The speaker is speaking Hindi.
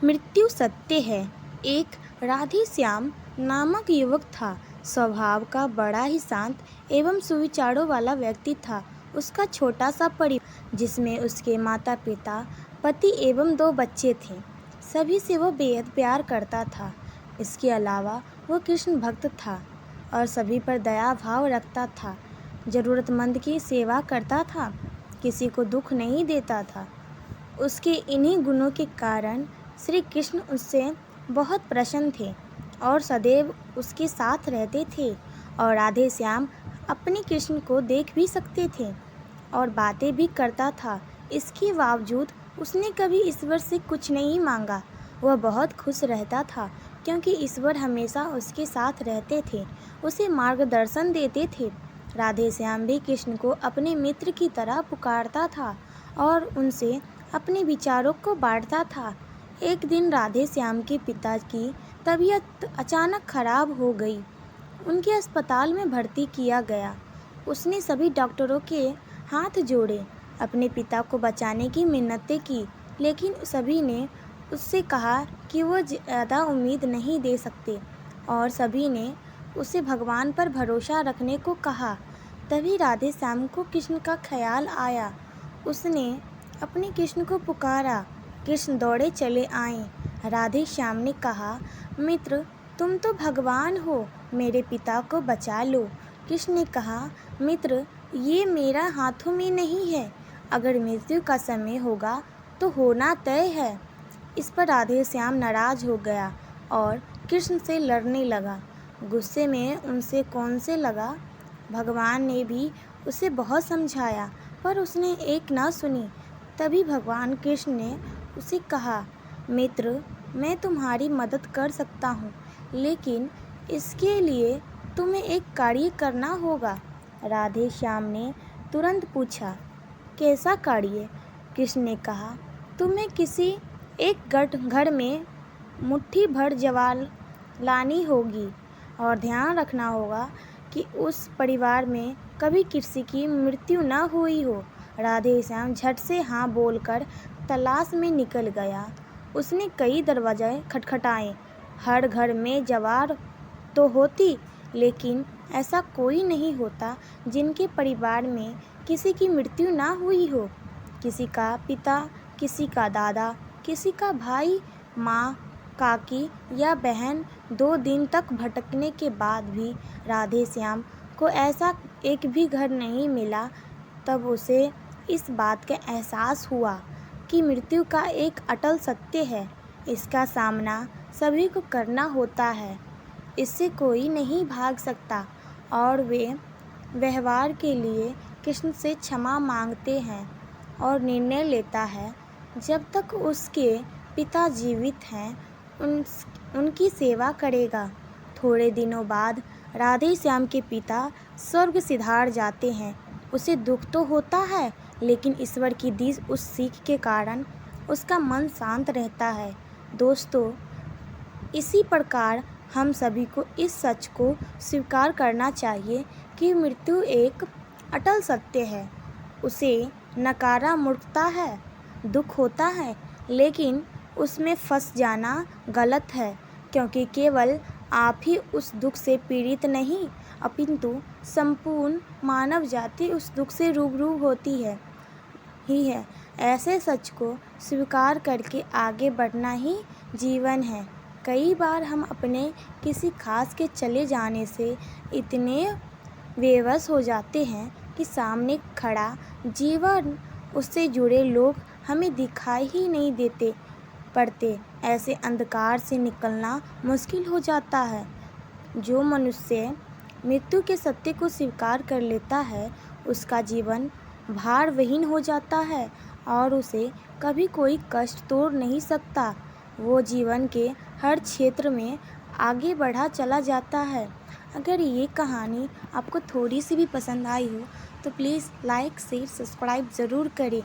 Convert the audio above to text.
मृत्यु सत्य है। एक राधेश्याम नामक युवक था। स्वभाव का बड़ा ही शांत एवं सुविचारों वाला व्यक्ति था। उसका छोटा सा परिवार, जिसमें उसके माता पिता, पति एवं 2 बच्चे थे, सभी से वो बेहद प्यार करता था। इसके अलावा वो कृष्ण भक्त था और सभी पर दया भाव रखता था। ज़रूरतमंद की सेवा करता था, किसी को दुख नहीं देता था। उसके इन्हीं गुणों के कारण श्री कृष्ण उससे बहुत प्रसन्न थे और सदैव उसके साथ रहते थे। और राधे श्याम अपने कृष्ण को देख भी सकते थे और बातें भी करता था। इसके बावजूद उसने कभी ईश्वर से कुछ नहीं मांगा। वह बहुत खुश रहता था क्योंकि ईश्वर हमेशा उसके साथ रहते थे, उसे मार्गदर्शन देते थे। राधे श्याम भी कृष्ण को अपने मित्र की तरह पुकारता था और उनसे अपने विचारों को बांटता था। एक दिन राधे श्याम के पिता की तबीयत अचानक खराब हो गई। उनके अस्पताल में भर्ती किया गया। उसने सभी डॉक्टरों के हाथ जोड़े, अपने पिता को बचाने की मिन्नतें की, लेकिन सभी ने उससे कहा कि वो ज़्यादा उम्मीद नहीं दे सकते और सभी ने उसे भगवान पर भरोसा रखने को कहा। तभी राधे श्याम को कृष्ण का ख्याल आया। उसने अपने कृष्ण को पुकारा। कृष्ण दौड़े चले आए। राधे श्याम ने कहा, मित्र, तुम तो भगवान हो, मेरे पिता को बचा लो। कृष्ण ने कहा, मित्र, ये मेरा हाथों में नहीं है। अगर मृत्यु का समय होगा तो होना तय है। इस पर राधे श्याम नाराज हो गया और कृष्ण से लड़ने लगा। गुस्से में उनसे कौन से लगा। भगवान ने भी उसे बहुत समझाया पर उसने एक न सुनी। तभी भगवान कृष्ण ने उसे कहा, मित्र, मैं तुम्हारी मदद कर सकता हूँ, लेकिन इसके लिए तुम्हें एक कार्य करना होगा। राधे श्याम ने तुरंत पूछा, कैसा कार्य? कृष्ण ने कहा, तुम्हें किसी एक घर में मुट्ठी भर ज्वार लानी होगी और ध्यान रखना होगा कि उस परिवार में कभी किसी की मृत्यु न हुई हो। राधे श्याम झट से हाँ बोलकर तलाश में निकल गया। उसने कई दरवाजे खटखटाए। हर घर में ज्वार तो होती, लेकिन ऐसा कोई नहीं होता जिनके परिवार में किसी की मृत्यु ना हुई हो। किसी का पिता, किसी का दादा, किसी का भाई, माँ, काकी या बहन 2 दिन तक भटकने के बाद भी राधे श्याम को ऐसा एक भी घर नहीं मिला। तब उसे इस बात का एहसास हुआ कि मृत्यु का एक अटल सत्य है। इसका सामना सभी को करना होता है, इससे कोई नहीं भाग सकता। और वे व्यवहार के लिए कृष्ण से क्षमा मांगते हैं और निर्णय लेता है, जब तक उसके पिता जीवित हैं उनकी सेवा करेगा। थोड़े दिनों बाद राधे श्याम के पिता स्वर्ग सिधार जाते हैं। उसे दुख तो होता है, लेकिन ईश्वर की दी उस सीख के कारण उसका मन शांत रहता है। दोस्तों, इसी प्रकार हम सभी को इस सच को स्वीकार करना चाहिए कि मृत्यु एक अटल सत्य है। उसे नकारा मूर्खता है। दुख होता है, लेकिन उसमें फंस जाना गलत है, क्योंकि केवल आप ही उस दुख से पीड़ित नहीं, अपितु संपूर्ण मानव जाति उस दुख से रूबरू होती है ही है। ऐसे सच को स्वीकार करके आगे बढ़ना ही जीवन है। कई बार हम अपने किसी खास के चले जाने से इतने बेबस हो जाते हैं कि सामने खड़ा जीवन, उससे जुड़े लोग हमें दिखाई ही नहीं देते पड़ते। ऐसे अंधकार से निकलना मुश्किल हो जाता है। जो मनुष्य मृत्यु के सत्य को स्वीकार कर लेता है, उसका जीवन भारविहीन हो जाता है और उसे कभी कोई कष्ट तोड़ नहीं सकता। वो जीवन के हर क्षेत्र में आगे बढ़ा चला जाता है। अगर ये कहानी आपको थोड़ी सी भी पसंद आई हो तो प्लीज़ लाइक, शेयर, सब्सक्राइब ज़रूर करें।